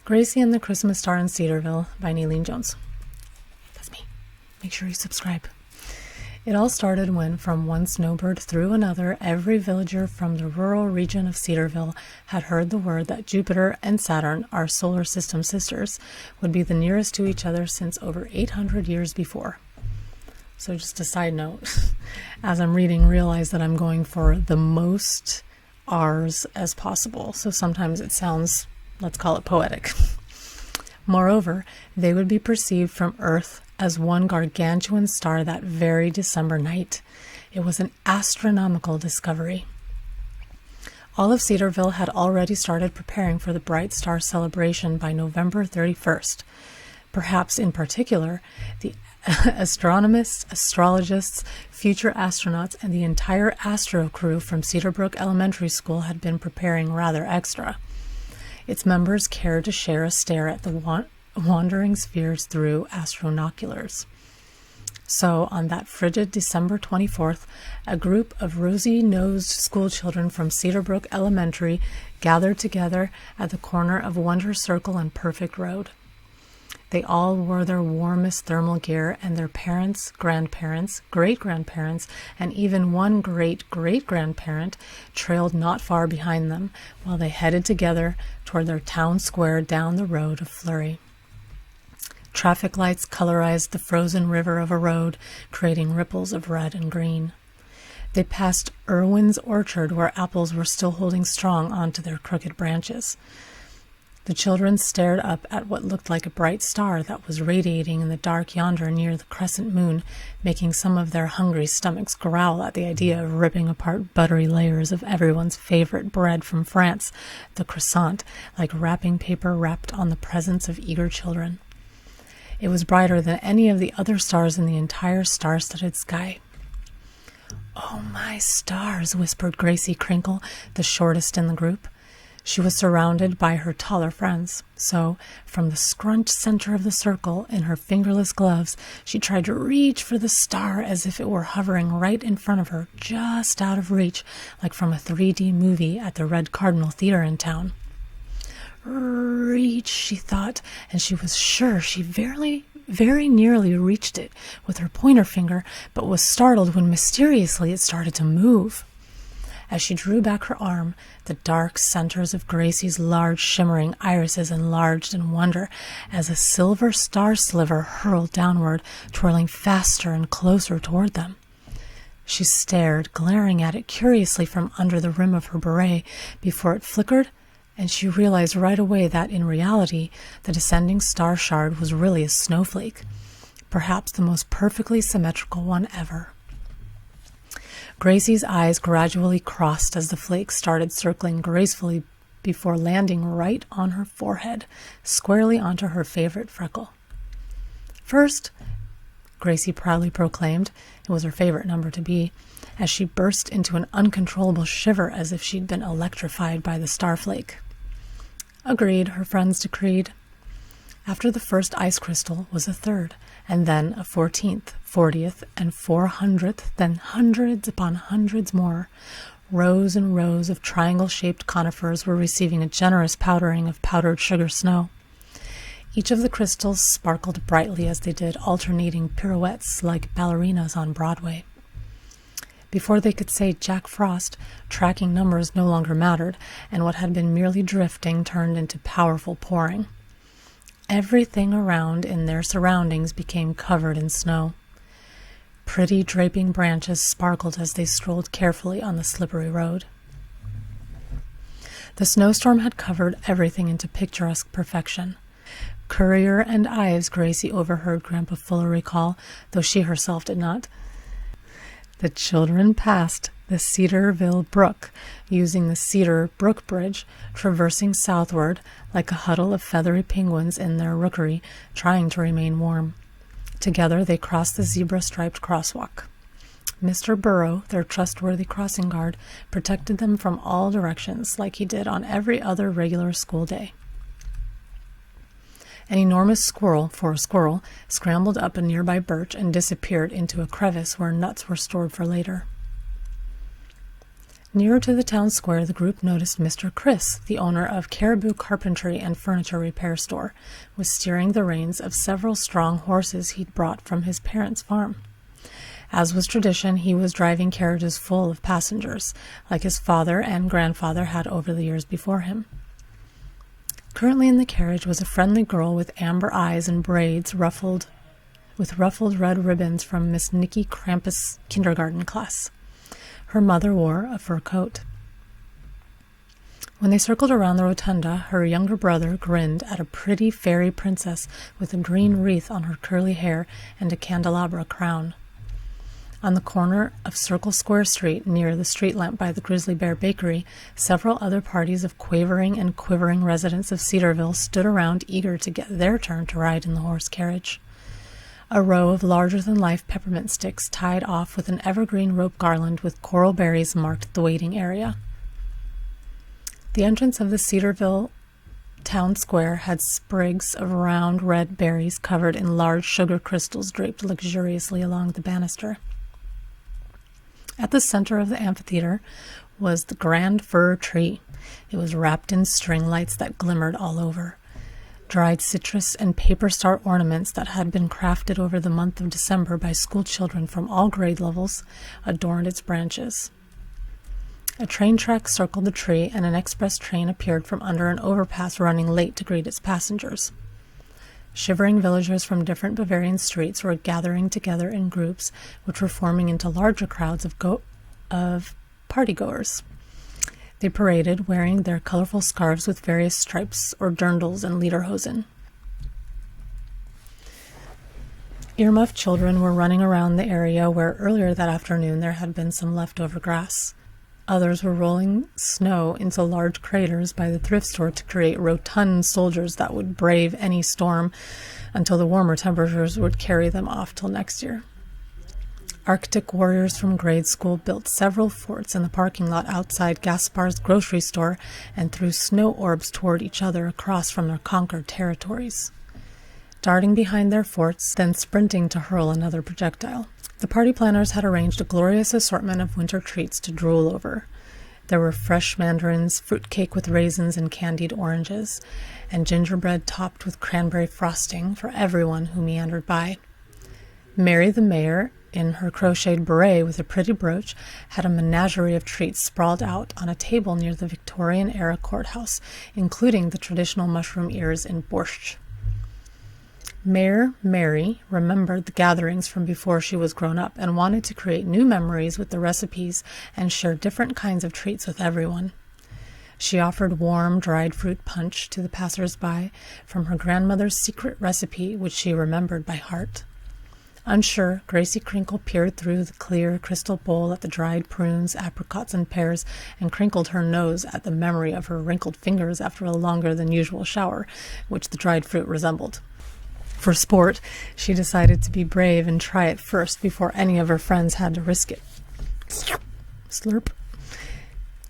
Gracie and the Christmas Star in Cedarville by Nalinne Jones. That's me. Make sure you subscribe. It all started when, from one snowbird through another, every villager from the rural region of Cedarville had heard the word that Jupiter and Saturn, our solar system sisters, would be the nearest to each other since over 800 years before. So just a side note, as I'm reading, realize that I'm going for the most R's as possible. So sometimes it sounds, let's call it poetic. Moreover, they would be perceived from Earth as one gargantuan star that very December night. It was an astronomical discovery. All of Cedarville had already started preparing for the bright star celebration by November 31st. Perhaps in particular, the astronomists, astrologists, future astronauts, and the entire astro crew from Cedarbrook Elementary School had been preparing rather extra. Its members cared to share a stare at the wandering spheres through astronoculars. So, on that frigid December 24th, a group of rosy-nosed schoolchildren from Cedarbrook Elementary gathered together at the corner of Wonder Circle and Perfect Road. They all wore their warmest thermal gear, and their parents, grandparents, great-grandparents, and even one great-great-grandparent trailed not far behind them while they headed together toward their town square down the road of Flurry. Traffic lights colorized the frozen river of a road, creating ripples of red and green. They passed Irwin's orchard, where apples were still holding strong onto their crooked branches. The children stared up at what looked like a bright star that was radiating in the dark yonder near the crescent moon, making some of their hungry stomachs growl at the idea of ripping apart buttery layers of everyone's favorite bread from France, the croissant, like wrapping paper wrapped on the presents of eager children. It was brighter than any of the other stars in the entire star-studded sky. "Oh, my stars," whispered Gracie Crinkle, the shortest in the group. She was surrounded by her taller friends, so, from the scrunched center of the circle, in her fingerless gloves, she tried to reach for the star as if it were hovering right in front of her, just out of reach, like from a 3D movie at the Red Cardinal Theater in town. Reach, she thought, and she was sure she very nearly reached it with her pointer finger, but was startled when mysteriously it started to move. As she drew back her arm, the dark centers of Gracie's large shimmering irises enlarged in wonder as a silver star sliver hurled downward, twirling faster and closer toward them. She stared, glaring at it curiously from under the rim of her beret before it flickered, and she realized right away that, in reality, the descending star shard was really a snowflake, perhaps the most perfectly symmetrical one ever. Gracie's eyes gradually crossed as the flake started circling gracefully before landing right on her forehead, squarely onto her favorite freckle. "First," Gracie proudly proclaimed, it was her favorite number to be, as she burst into an uncontrollable shiver as if she'd been electrified by the starflake. "Agreed," her friends decreed. After the first ice crystal was a third, and then a 14th, 40th, and 400th, then hundreds upon hundreds more. Rows and rows of triangle-shaped conifers were receiving a generous powdering of powdered sugar snow. Each of the crystals sparkled brightly as they did alternating pirouettes like ballerinas on Broadway. Before they could say Jack Frost, tracking numbers no longer mattered, and what had been merely drifting turned into powerful pouring. Everything around in their surroundings became covered in snow. Pretty draping branches sparkled as they strolled carefully on the slippery road. The snowstorm had covered everything into picturesque perfection. Currier and Ives, Gracie overheard Grandpa Fuller recall, though she herself did not. The children passed the Cedarville Brook, using the Cedar Brook Bridge, traversing southward like a huddle of feathery penguins in their rookery, trying to remain warm. Together they crossed the zebra-striped crosswalk. Mr. Burrow, their trustworthy crossing guard, protected them from all directions, like he did on every other regular school day. An enormous squirrel, for a squirrel, scrambled up a nearby birch and disappeared into a crevice where nuts were stored for later. Nearer to the town square, the group noticed Mr. Chris, the owner of Caribou Carpentry and Furniture Repair Store, was steering the reins of several strong horses he'd brought from his parents' farm. As was tradition, he was driving carriages full of passengers, like his father and grandfather had over the years before him. Currently in the carriage was a friendly girl with amber eyes and braids with ruffled red ribbons from Miss Nicky Krampus' kindergarten class. Her mother wore a fur coat. When they circled around the rotunda, her younger brother grinned at a pretty fairy princess with a green wreath on her curly hair and a candelabra crown. On the corner of Circle Square Street, near the street lamp by the Grizzly Bear Bakery, several other parties of quavering and quivering residents of Cedarville stood around eager to get their turn to ride in the horse carriage. A row of larger-than-life peppermint sticks tied off with an evergreen rope garland with coral berries marked the waiting area. The entrance of the Cedarville town square had sprigs of round red berries covered in large sugar crystals draped luxuriously along the banister. At the center of the amphitheater was the grand fir tree. It was wrapped in string lights that glimmered all over. Dried citrus and paper star ornaments that had been crafted over the month of December by school children from all grade levels adorned its branches. A train track circled the tree, and an express train appeared from under an overpass running late to greet its passengers. Shivering villagers from different Bavarian streets were gathering together in groups, which were forming into larger crowds of partygoers. They paraded, wearing their colorful scarves with various stripes or dirndls and lederhosen. Earmuffed children were running around the area where earlier that afternoon there had been some leftover grass. Others were rolling snow into large craters by the thrift store to create rotund soldiers that would brave any storm until the warmer temperatures would carry them off till next year. Arctic warriors from grade school built several forts in the parking lot outside Gaspar's grocery store and threw snow orbs toward each other across from their conquered territories, darting behind their forts, then sprinting to hurl another projectile. The party planners had arranged a glorious assortment of winter treats to drool over. There were fresh mandarins, fruitcake with raisins and candied oranges, and gingerbread topped with cranberry frosting for everyone who meandered by. Mary the mayor, in her crocheted beret with a pretty brooch, had a menagerie of treats sprawled out on a table near the Victorian-era courthouse, including the traditional mushroom ears in borscht. Mayor Mary remembered the gatherings from before she was grown up and wanted to create new memories with the recipes and share different kinds of treats with everyone. She offered warm, dried fruit punch to the passers-by from her grandmother's secret recipe, which she remembered by heart. Unsure, Gracie Crinkle peered through the clear crystal bowl at the dried prunes, apricots, and pears, and crinkled her nose at the memory of her wrinkled fingers after a longer-than-usual shower, which the dried fruit resembled. For sport, she decided to be brave and try it first before any of her friends had to risk it. Slurp.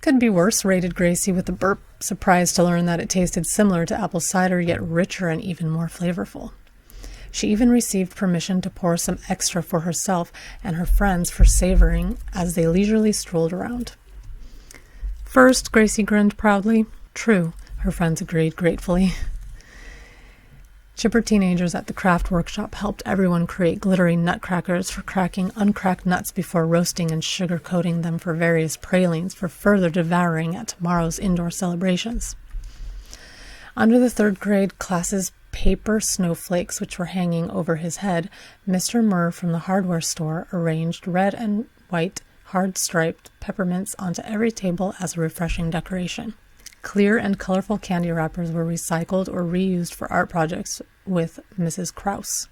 Could be worse, rated Gracie with a burp, surprised to learn that it tasted similar to apple cider, yet richer and even more flavorful. She even received permission to pour some extra for herself and her friends for savoring as they leisurely strolled around. First, Gracie grinned proudly. True, her friends agreed gratefully. Chipper teenagers at the craft workshop helped everyone create glittery nutcrackers for cracking uncracked nuts before roasting and sugar-coating them for various pralines for further devouring at tomorrow's indoor celebrations. Under the third grade class's paper snowflakes, which were hanging over his head, Mr. Murr from the hardware store arranged red and white hard-striped peppermints onto every table as a refreshing decoration. Clear and colorful candy wrappers were recycled or reused for art projects with Mrs. Krause.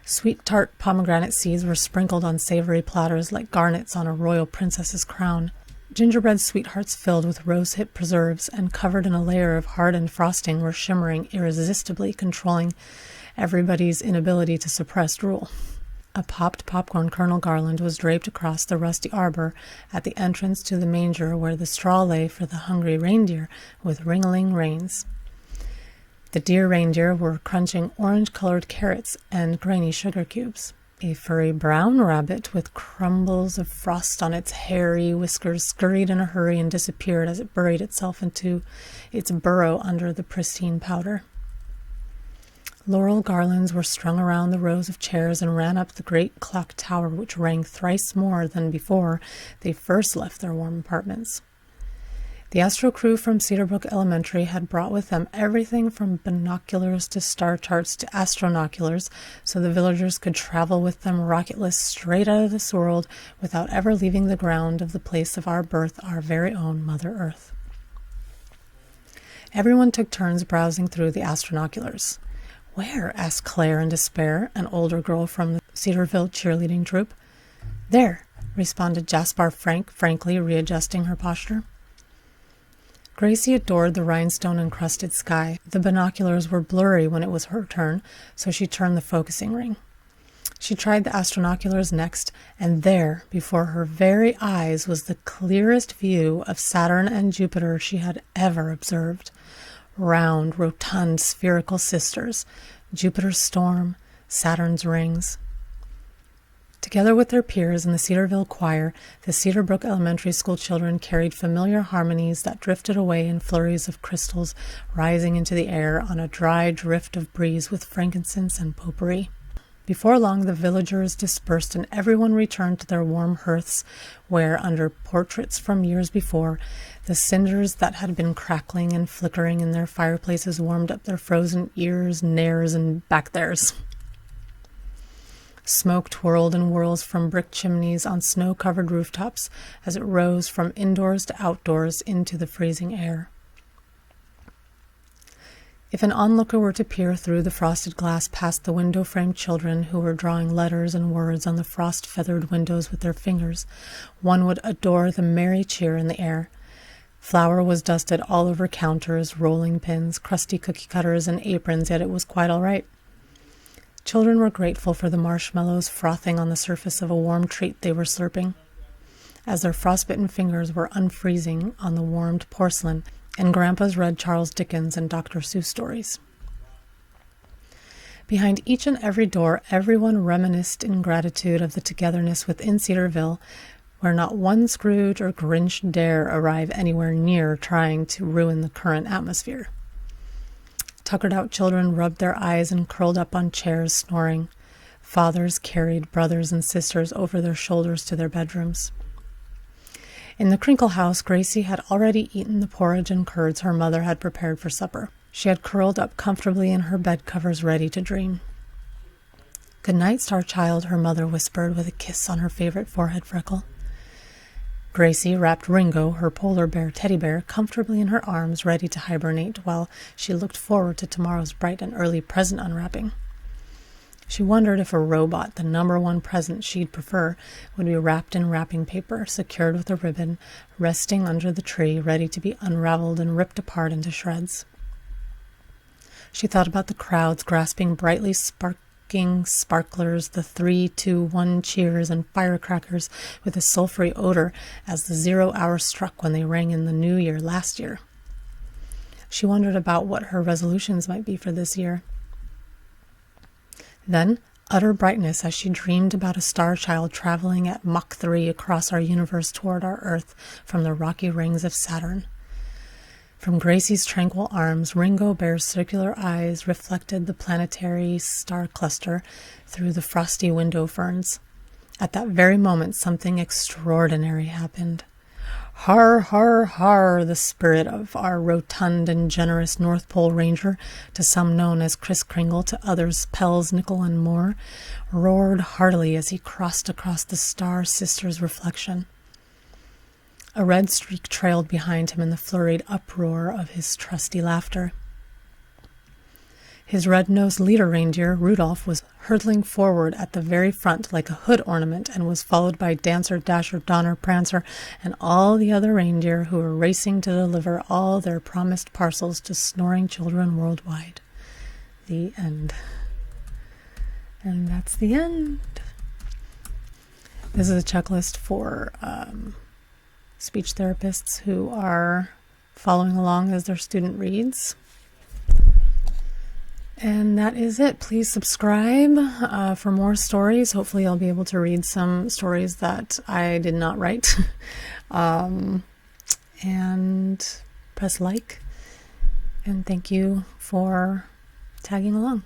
Sweet tart pomegranate seeds were sprinkled on savory platters like garnets on a royal princess's crown. Gingerbread sweethearts filled with rosehip preserves and covered in a layer of hardened frosting were shimmering irresistibly, controlling everybody's inability to suppress drool. A popped popcorn kernel garland was draped across the rusty arbor at the entrance to the manger where the straw lay for the hungry reindeer with ringling reins. The dear reindeer were crunching orange-colored carrots and grainy sugar cubes. A furry brown rabbit with crumbles of frost on its hairy whiskers scurried in a hurry and disappeared as it buried itself into its burrow under the pristine powder. Laurel garlands were strung around the rows of chairs and ran up the great clock tower, which rang thrice more than before they first left their warm apartments. The Astro crew from Cedarbrook Elementary had brought with them everything from binoculars to star charts to astronoculars, so the villagers could travel with them rocketless straight out of this world without ever leaving the ground of the place of our birth, our very own Mother Earth. Everyone took turns browsing through the astronoculars. "Where?" asked Claire in despair, an older girl from the Cedarville cheerleading troop. "There," responded Jaspar frankly readjusting her posture. Gracie adored the rhinestone-encrusted sky. The binoculars were blurry when it was her turn, so she turned the focusing ring. She tried the astronoculars next, and there, before her very eyes, was the clearest view of Saturn and Jupiter she had ever observed. Round, rotund, spherical sisters, Jupiter's storm, Saturn's rings. Together with their peers in the Cedarville choir, the Cedarbrook Elementary School children carried familiar harmonies that drifted away in flurries of crystals rising into the air on a dry drift of breeze with frankincense and potpourri. Before long, the villagers dispersed and everyone returned to their warm hearths where, under portraits from years before, the cinders that had been crackling and flickering in their fireplaces warmed up their frozen ears, nares, and back theres. Smoke twirled in whirls from brick chimneys on snow-covered rooftops as it rose from indoors to outdoors into the freezing air. If an onlooker were to peer through the frosted glass past the window-framed children who were drawing letters and words on the frost-feathered windows with their fingers, one would adore the merry cheer in the air. Flour was dusted all over counters, rolling pins, crusty cookie cutters, and aprons, yet it was quite all right. Children were grateful for the marshmallows frothing on the surface of a warm treat they were slurping, as their frostbitten fingers were unfreezing on the warmed porcelain, and grandpas read Charles Dickens and Dr. Seuss stories. Behind each and every door, everyone reminisced in gratitude of the togetherness within Cedarville, where not one Scrooge or Grinch dare arrive anywhere near trying to ruin the current atmosphere. Tuckered-out children rubbed their eyes and curled up on chairs, snoring. Fathers carried brothers and sisters over their shoulders to their bedrooms. In the Crinkle house, Gracie had already eaten the porridge and curds her mother had prepared for supper. She had curled up comfortably in her bed covers, ready to dream. "Good night, Star Child," her mother whispered with a kiss on her favorite forehead freckle. Gracie wrapped Ringo, her polar bear teddy bear, comfortably in her arms, ready to hibernate, while she looked forward to tomorrow's bright and early present unwrapping. She wondered if a robot, the number one present she'd prefer, would be wrapped in wrapping paper, secured with a ribbon, resting under the tree, ready to be unraveled and ripped apart into shreds. She thought about the crowds grasping brightly sparkling sparklers, the 3-2-1 cheers and firecrackers with a sulphury odor as the 0 hour struck when they rang in the new year last year. She wondered about what her resolutions might be for this year. Then, utter brightness as she dreamed about a star child traveling at Mach 3 across our universe toward our Earth from the rocky rings of Saturn. From Gracie's tranquil arms, Ringo Bear's circular eyes reflected the planetary star cluster through the frosty window ferns. At that very moment, something extraordinary happened. Har, har, har, the spirit of our rotund and generous North Pole Ranger, to some known as Kris Kringle, to others Pels, Nickel, and Moore, roared heartily as he crossed across the star sister's reflection. A red streak trailed behind him in the flurried uproar of his trusty laughter. His red-nosed leader reindeer, Rudolph, was hurtling forward at the very front like a hood ornament and was followed by Dancer, Dasher, Donner, Prancer, and all the other reindeer who were racing to deliver all their promised parcels to snoring children worldwide. The end. And that's the end. This is a checklist for speech therapists who are following along as their student reads. And that is it. Please subscribe for more stories. Hopefully I'll be able to read some stories that I did not write. And press like. And thank you for tagging along.